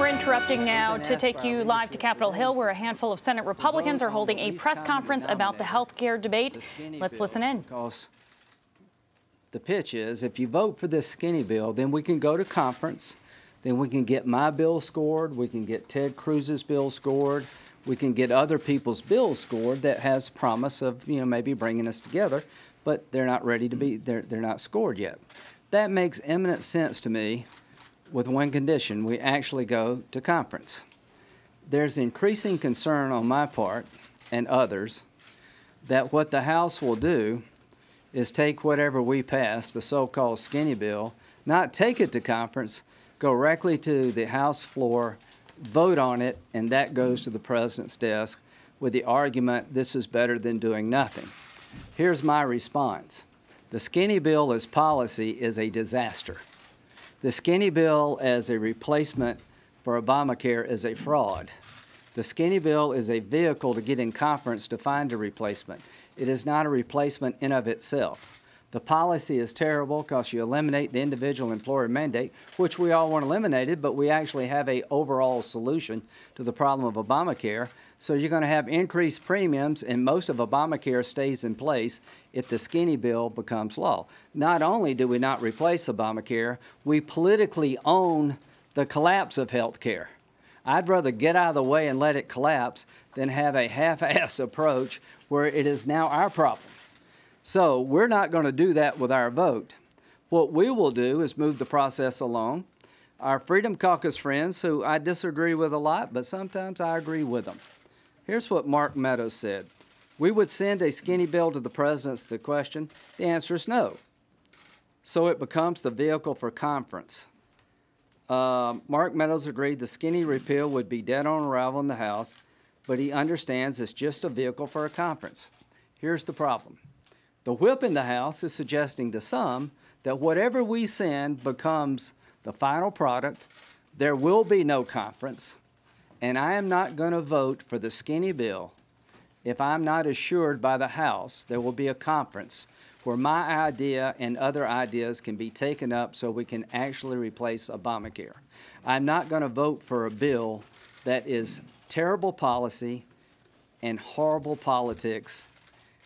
We're interrupting now to take you live to Capitol Hill, where a handful of Senate Republicans are holding a press conference about the health care debate. Let's listen in. Because the pitch is, if you vote for this skinny bill, then we can go to conference, then we can get my bill scored, we can get Ted Cruz's bill scored, we can get other people's bills scored that has promise of, maybe bringing us together, but they're not ready to be, they're not scored yet. That makes eminent sense to me, with one condition: we actually go to conference. There's increasing concern on my part and others that what the House will do is take whatever we pass, the so-called skinny bill, not take it to conference, go directly to the House floor, vote on it, and that goes to the president's desk with the argument this is better than doing nothing. Here's my response. The skinny bill as policy is a disaster. The skinny bill as a replacement for Obamacare is a fraud. The skinny bill is a vehicle to get in conference to find a replacement. It is not a replacement in of itself. The policy is terrible because you eliminate the individual employer mandate, which we all want eliminated, but we actually have an overall solution to the problem of Obamacare. So you're going to have increased premiums, and most of Obamacare stays in place if the skinny bill becomes law. Not only do we not replace Obamacare, we politically own the collapse of health care. I'd rather get out of the way and let it collapse than have a half-ass approach where it is now our problem. So we're not going to do that with our vote. What we will do is move the process along. Our Freedom Caucus friends, who I disagree with a lot, but sometimes I agree with them. Here's what Mark Meadows said. We would send a skinny bill to the president. The question, the answer is no. So it becomes the vehicle for conference. Mark Meadows agreed the skinny repeal would be dead on arrival in the House, but he understands it's just a vehicle for a conference. Here's the problem. The whip in the House is suggesting to some that whatever we send becomes the final product. There will be no conference, and I am not going to vote for the skinny bill if I'm not assured by the House there will be a conference where my idea and other ideas can be taken up so we can actually replace Obamacare. I'm not going to vote for a bill that is terrible policy and horrible politics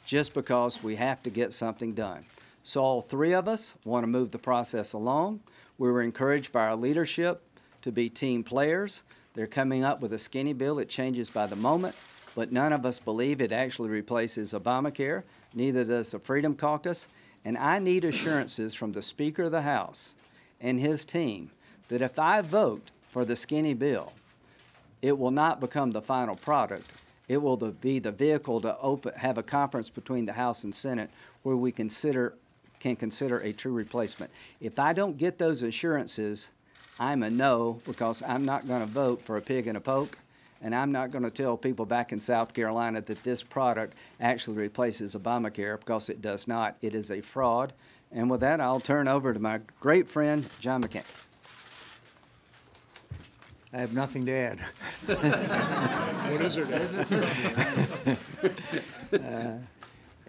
just because we have to get something done. So all three of us want to move the process along. We were encouraged by our leadership to be team players. They're coming up with a skinny bill. It changes by the moment, but none of us believe it actually replaces Obamacare. Neither does the Freedom Caucus. And I need assurances from the Speaker of the House and his team that if I vote for the skinny bill, it will not become the final product. It will be the vehicle to have a conference between the House and Senate where we can consider a true replacement. If I don't get those assurances, I'm a no, because I'm not going to vote for a pig in a poke, and I'm not going to tell people back in South Carolina that this product actually replaces Obamacare, because it does not. It is a fraud. And with that, I'll turn over to my great friend, John McCain. I have nothing to add. What is it?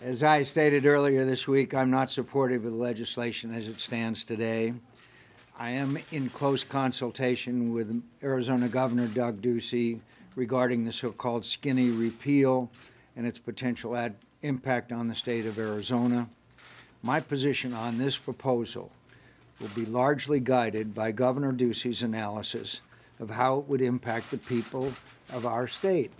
As I stated earlier this week, I'm not supportive of the legislation as it stands today. I am in close consultation with Arizona Governor Doug Ducey regarding the so-called skinny repeal and its potential impact on the state of Arizona. My position on this proposal will be largely guided by Governor Ducey's analysis of how it would impact the people of our state.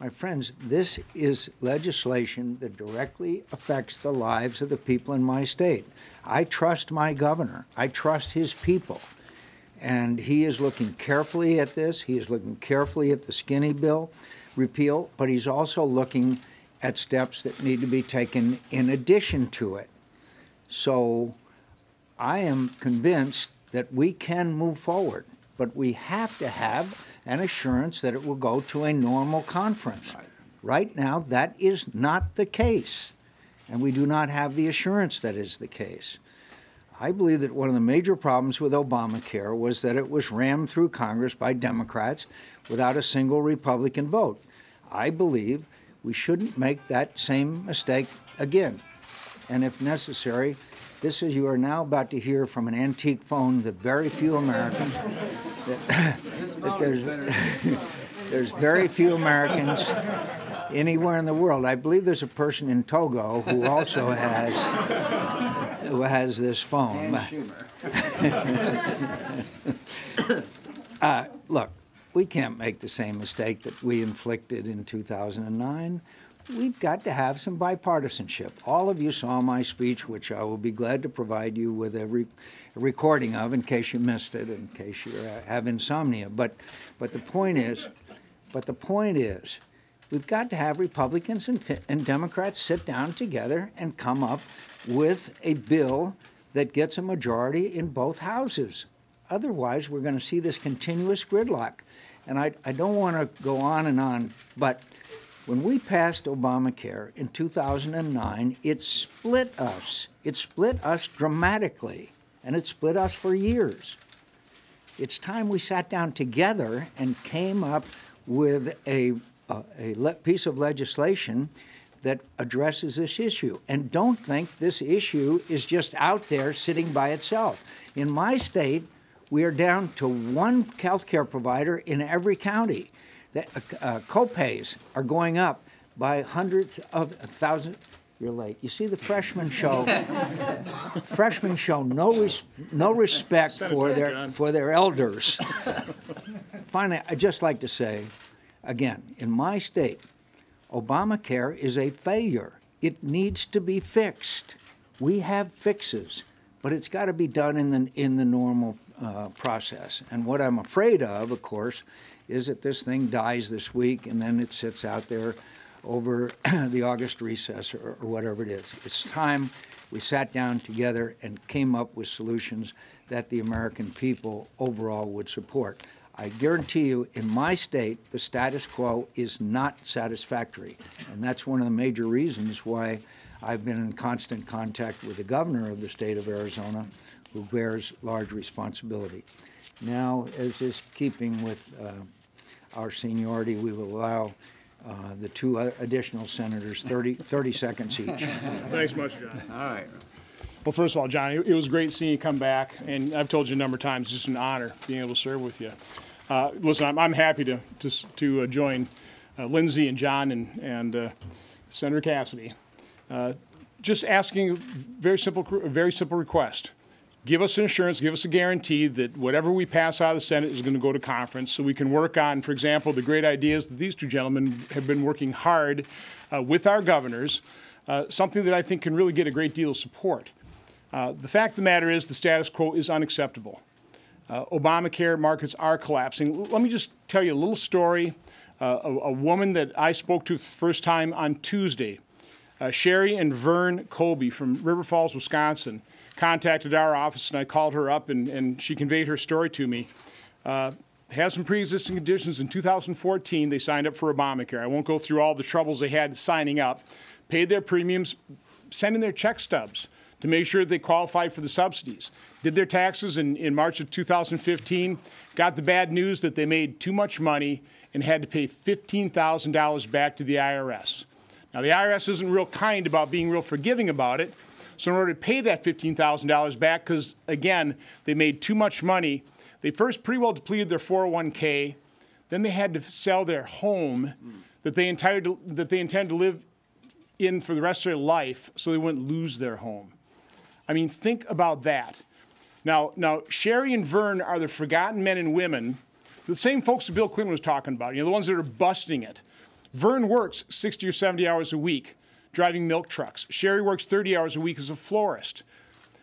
My friends, this is legislation that directly affects the lives of the people in my state. I trust my governor. I trust his people. And he is looking carefully at this. He is looking carefully at the skinny bill repeal, but he's also looking at steps that need to be taken in addition to it. So I am convinced that we can move forward, but we have to have an assurance that it will go to a normal conference. Right now, that is not the case, and we do not have the assurance that is the case. I believe that one of the major problems with Obamacare was that it was rammed through Congress by Democrats without a single Republican vote. I believe we shouldn't make that same mistake again. And if necessary, this is, you are now about to hear from an antique phone that very few Americans that there's very few Americans anywhere in the world. I believe there's a person in Togo who also has this phone. Look, we can't make the same mistake that we inflicted in 2009. We've got to have some bipartisanship. All of you saw my speech, which I will be glad to provide you with a recording of in case you missed it, in case you have insomnia. But the point is, we've got to have Republicans and Democrats sit down together and come up with a bill that gets a majority in both houses. Otherwise, we're going to see this continuous gridlock. And I don't want to go on, but when we passed Obamacare in 2009, it split us. It split us dramatically, and it split us for years. It's time we sat down together and came up with a piece of legislation that addresses this issue. And don't think this issue is just out there sitting by itself. In my state, we are down to one health care provider in every county. Co-pays are going up by hundreds of thousands. You're late. You see the freshmen show. Freshmen show no respect for their elders. Finally, I'd just like to say, again, in my state, Obamacare is a failure. It needs to be fixed. We have fixes, but it's got to be done in the normal process. And what I'm afraid of course, is that this thing dies this week and then it sits out there over the August recess or whatever it is. It's time we sat down together and came up with solutions that the American people overall would support. I guarantee you, in my state, the status quo is not satisfactory. And that's one of the major reasons why I've been in constant contact with the governor of the state of Arizona, who bears large responsibility. Now, as is keeping with our seniority, we will allow the two additional senators 30 seconds each. Thanks much, John. All right. Well, first of all, John, it was great seeing you come back, and I've told you a number of times, it's just an honor being able to serve with you. Listen, I'm happy to join Lindsey and John and Senator Cassidy. Just asking a very simple request. Give us an assurance, give us a guarantee that whatever we pass out of the Senate is going to go to conference so we can work on, for example, the great ideas that these two gentlemen have been working hard with our governors, something that I think can really get a great deal of support. The fact of the matter is the status quo is unacceptable. Obamacare markets are collapsing. Let me just tell you a little story. A woman that I spoke to for the first time on Tuesday, Sherry and Vern Colby from River Falls, Wisconsin, contacted our office, and I called her up, and she conveyed her story to me. Has some pre-existing conditions. In 2014, they signed up for Obamacare. I won't go through all the troubles they had signing up. Paid their premiums, sent in their check stubs to make sure they qualified for the subsidies. Did their taxes in March of 2015, got the bad news that they made too much money and had to pay $15,000 back to the IRS. Now, the IRS isn't real kind about being real forgiving about it. So in order to pay that $15,000 back, because, again, they made too much money, they first pretty well depleted their 401k. Then they had to sell their home that they intend to live in for the rest of their life so they wouldn't lose their home. I mean, think about that. Now, Sherry and Vern are the forgotten men and women, the same folks that Bill Clinton was talking about, the ones that are busting it. Vern works 60 or 70 hours a week driving milk trucks. Sherry works 30 hours a week as a florist.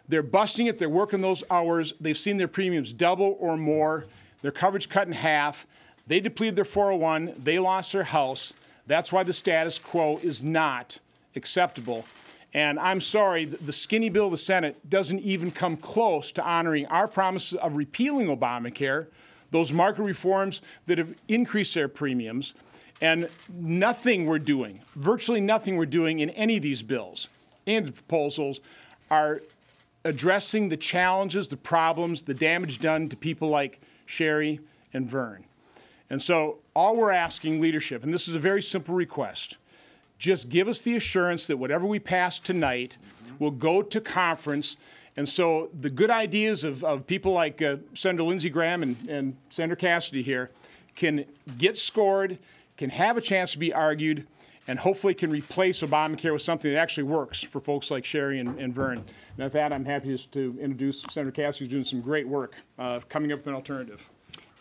They're busting it. They're working those hours. They've seen their premiums double or more, their coverage cut in half. They depleted their 401. They lost their house. That's why the status quo is not acceptable. And I'm sorry, the skinny bill of the Senate doesn't even come close to honoring our promise of repealing Obamacare, those market reforms that have increased their premiums, and nothing we're doing, virtually nothing we're doing in any of these bills and the proposals are addressing the challenges, the problems, the damage done to people like Sherry and Vern. And so all we're asking leadership, and this is a very simple request, just give us the assurance that whatever we pass tonight will go to conference And so the good ideas of people like Senator Lindsey Graham and Senator Cassidy here can get scored, can have a chance to be argued, and hopefully can replace Obamacare with something that actually works for folks like Sherry and Vern. And with that, I'm happy to introduce Senator Cassidy, who's doing some great work coming up with an alternative.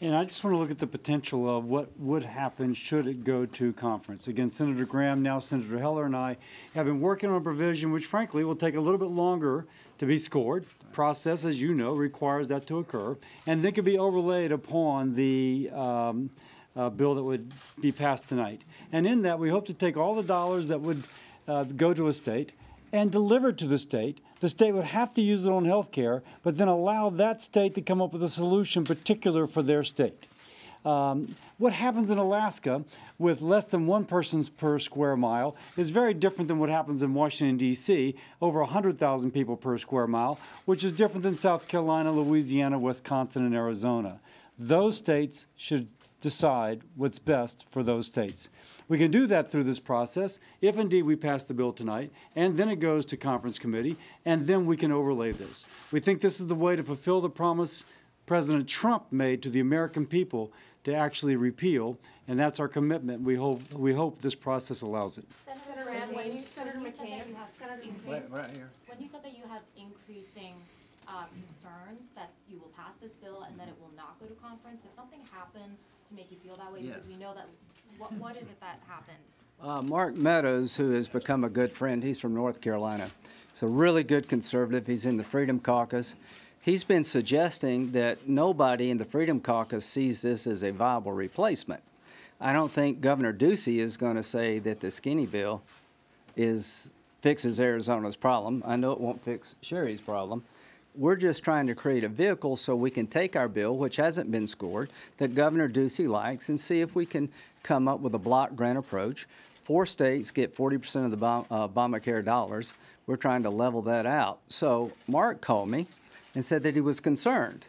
And I just want to look at the potential of what would happen should it go to conference. Again, Senator Graham, now Senator Heller, and I have been working on a provision which, frankly, will take a little bit longer to be scored. The process, as you know, requires that to occur, and then could be overlaid upon the bill that would be passed tonight. And in that, we hope to take all the dollars that would go to a state and deliver it to the state. The state would have to use it on health care, but then allow that state to come up with a solution particular for their state. What happens in Alaska with less than one person per square mile is very different than what happens in Washington, D.C., over 100,000 people per square mile, which is different than South Carolina, Louisiana, Wisconsin, and Arizona. Those states should decide what's best for those states. We can do that through this process if indeed we pass the bill tonight, and then it goes to conference committee, and then we can overlay this. We think this is the way to fulfill the promise President Trump made to the American people to actually repeal, and that's our commitment. We hope this process allows it. Senator Rand, when you said that you have increasing concerns that you will pass this bill and that it will not go to conference, did something happen to make you feel that way? Yes. Because we know that, what is it that happened? Mark Meadows, who has become a good friend, he's from North Carolina. He's a really good conservative. He's in the Freedom Caucus. He's been suggesting that nobody in the Freedom Caucus sees this as a viable replacement. I don't think Governor Ducey is going to say that the skinny bill fixes Arizona's problem. I know it won't fix Sherry's problem. We're just trying to create a vehicle so we can take our bill, which hasn't been scored, that Governor Ducey likes, and see if we can come up with a block grant approach. 4 states get 40% of the Obamacare dollars. We're trying to level that out. So Mark called me and said that he was concerned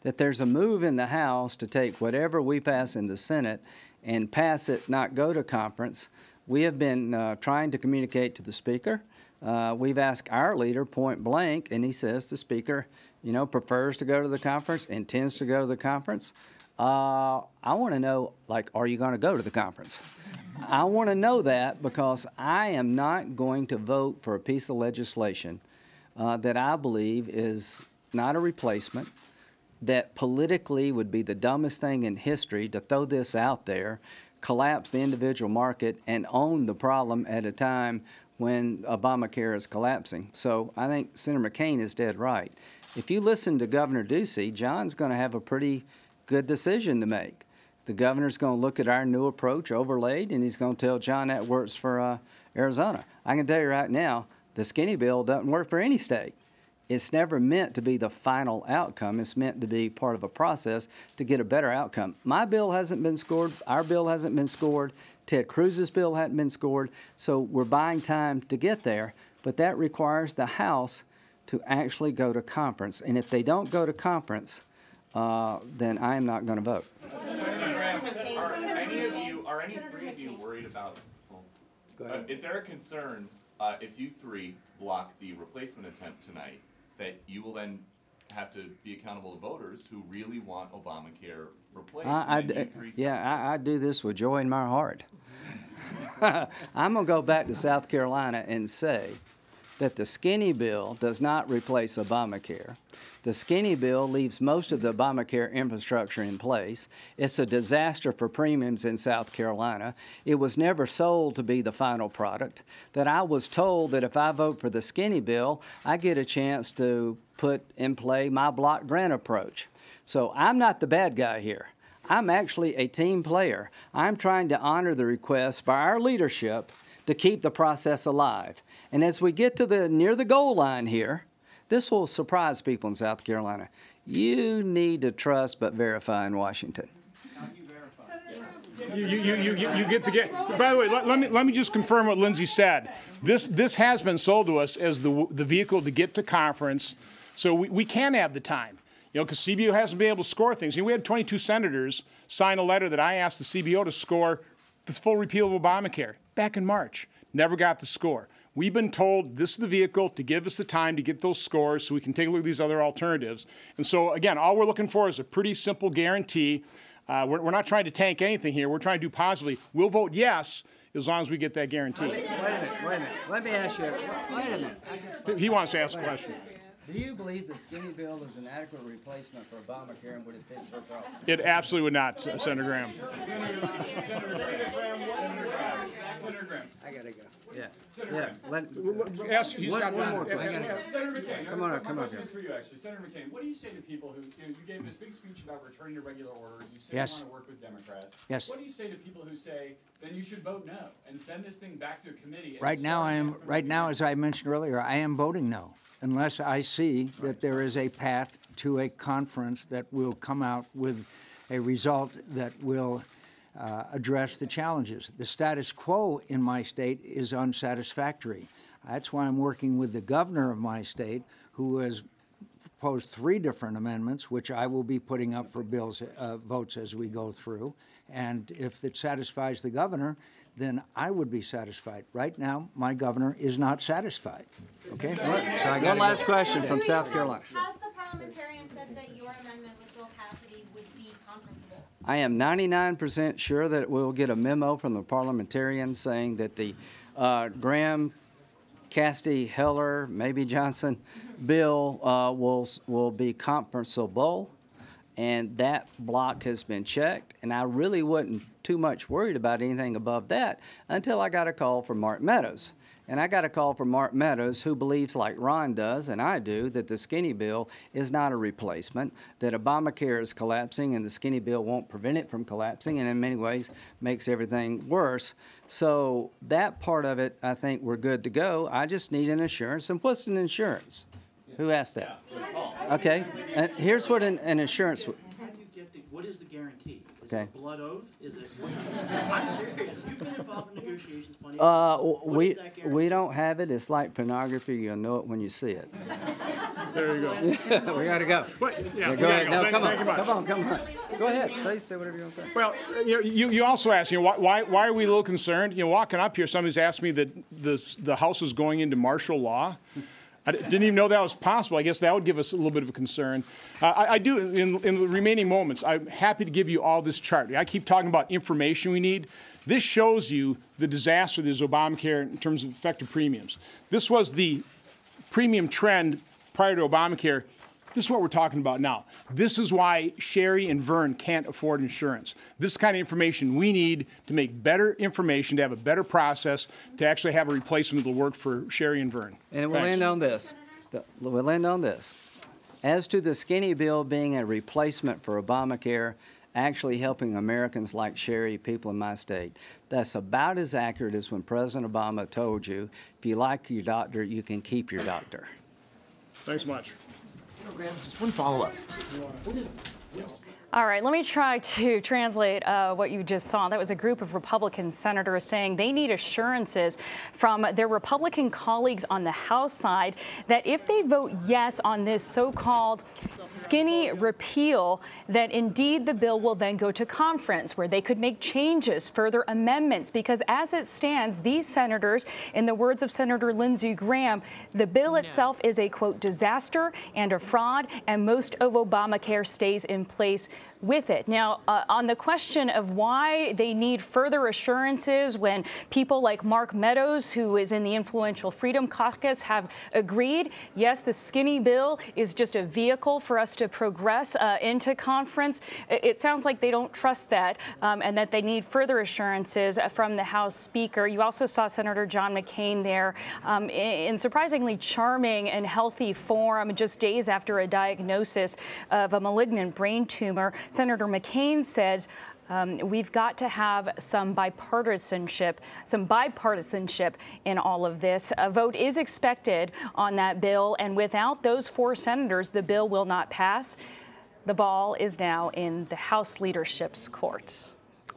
that there's a move in the House to take whatever we pass in the Senate and pass it, not go to conference. We have been trying to communicate to the Speaker. We've asked our leader point blank, and he says the Speaker, prefers to go to the conference, intends to go to the conference. I want to know, are you going to go to the conference? I want to know that because I am not going to vote for a piece of legislation that I believe is not a replacement, that politically would be the dumbest thing in history to throw this out there, collapse the individual market, and own the problem at a time when Obamacare is collapsing. So I think Senator McCain is dead right. If you listen to Governor Ducey, John's going to have a pretty good decision to make. The governor's going to look at our new approach overlaid, and he's going to tell John that works for Arizona. I can tell you right now, the skinny bill doesn't work for any state. It's never meant to be the final outcome. It's meant to be part of a process to get a better outcome. My bill hasn't been scored. Our bill hasn't been scored. Ted Cruz's bill hadn't been scored. So we're buying time to get there. But that requires the House to actually go to conference. And if they don't go to conference, then I am not going to vote. Are any three of you worried about, is there a concern if you three block the replacement attempt tonight that you will then have to be accountable to voters who really want Obamacare replaced? I do this with joy in my heart. I'm going to go back to South Carolina and say that the skinny bill does not replace Obamacare. The skinny bill leaves most of the Obamacare infrastructure in place. It's a disaster for premiums in South Carolina. It was never sold to be the final product. That I was told that if I vote for the skinny bill, I get a chance to put in play my block grant approach. So I'm not the bad guy here. I'm actually a team player. I'm trying to honor the request by our leadership to keep the process alive. And as we get to near the goal line here, this will surprise people in South Carolina. You need to trust but verify in Washington. You get the game. By the way, let me just confirm what Lindsey said. This has been sold to us as the vehicle to get to conference, so we can have the time. Because CBO hasn't been able to score things. We had 22 senators sign a letter that I asked the CBO to score the full repeal of Obamacare back in March. Never got the score. We've been told this is the vehicle to give us the time to get those scores so we can take a look at these other alternatives. And so, again, all we're looking for is a pretty simple guarantee. We're not trying to tank anything here. We're trying to do positively. We'll vote yes as long as we get that guarantee. Wait a minute. Let me ask you. Wait a minute. He wants to ask a question. Do you believe the skinny bill is an adequate replacement for Obamacare and would it fit your problem? It absolutely would not, Senator Graham. Senator Graham. I gotta go. Yeah. Senator Graham. Ask, he's got one more. Senator McCain. Come on, my question is for you, actually. Senator McCain, what do you say to people who, you gave this big speech about returning to regular order. You say Yes. you want to work with Democrats. Yes. What do you say to people who say, then you should vote no and send this thing back to a committee? And Right now, start from the as I mentioned earlier, I am voting no, unless I see that there is a path to a conference that will come out with a result that will address the challenges. The status quo in my state is unsatisfactory. That's why I'm working with the governor of my state, who has proposed 3 different amendments, which I will be putting up for votes as we go through. And if it satisfies the governor, then I would be satisfied. Right now, my governor is not satisfied. Okay? So I got One last question from South Carolina. Has the parliamentarian said that your amendment with Bill Cassidy would be conferenceable? I am 99% sure that we'll get a memo from the parliamentarians saying that the Graham, Cassidy, Heller, maybe Johnson bill will be conferenceable, and that block has been checked. And I really wasn't too much worried about anything above that until I got a call from Mark Meadows. And I got a call from Mark Meadows, who believes, like Ron does, and I do, that the skinny bill is not a replacement, that Obamacare is collapsing and the skinny bill won't prevent it from collapsing, and in many ways makes everything worse. So that part of it, I think we're good to go. I just need an assurance. And what's an insurance? Who asked that? Okay, and here's what an insurance. How do you get what is the guarantee? Is Okay. it a blood oath? Is it? I'm serious. You've been involved in negotiations plenty of times. We don't have it. It's like pornography. You'll know it when you see it. There you go. We gotta go. Yeah, Go ahead. No, come on. Thank you much. Come on. Go ahead. Say whatever you want to say. Well, you also asked, why are we a little concerned? Walking up here, somebody's asked me that the House is going into martial law. I didn't even know that was possible. I guess that would give us a little bit of a concern. I do, in the remaining moments, I'm happy to give you all this chart. I keep talking about information we need. This shows you the disaster that is Obamacare in terms of effective premiums. This was the premium trend prior to Obamacare. This is what we're talking about now. This is why Sherry and Vern can't afford insurance. This is the kind of information we need to make better information, to have a better process, to actually have a replacement that will work for Sherry and Vern. And we'll end on this. As to the skinny bill being a replacement for Obamacare, actually helping Americans like Sherry, people in my state, that's about as accurate as when President Obama told you, if you like your doctor, you can keep your doctor. Thanks much. Just one follow-up. All right, let me try to translate what you just saw. That was a group of Republican senators saying they need assurances from their Republican colleagues on the House side that if they vote yes on this so-called skinny repeal, that indeed the bill will then go to conference where they could make changes, further amendments, because as it stands, these senators, in the words of Senator Lindsey Graham, the bill itself is a, quote, disaster and a fraud, and most of Obamacare stays in place with it. Now, on the question of why they need further assurances when people like Mark Meadows, who is in the influential Freedom Caucus, have agreed, yes, the skinny bill is just a vehicle for us to progress into conference. It sounds like they don't trust that and that they need further assurances from the House Speaker. You also saw Senator John McCain there in surprisingly charming and healthy form just days after a diagnosis of a malignant brain tumor. Senator McCain says we've got to have some bipartisanship in all of this. A vote is expected on that bill, and without those 4 senators, the bill will not pass. The ball is now in the House leadership's court.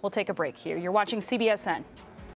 We'll take a break here. You're watching CBSN.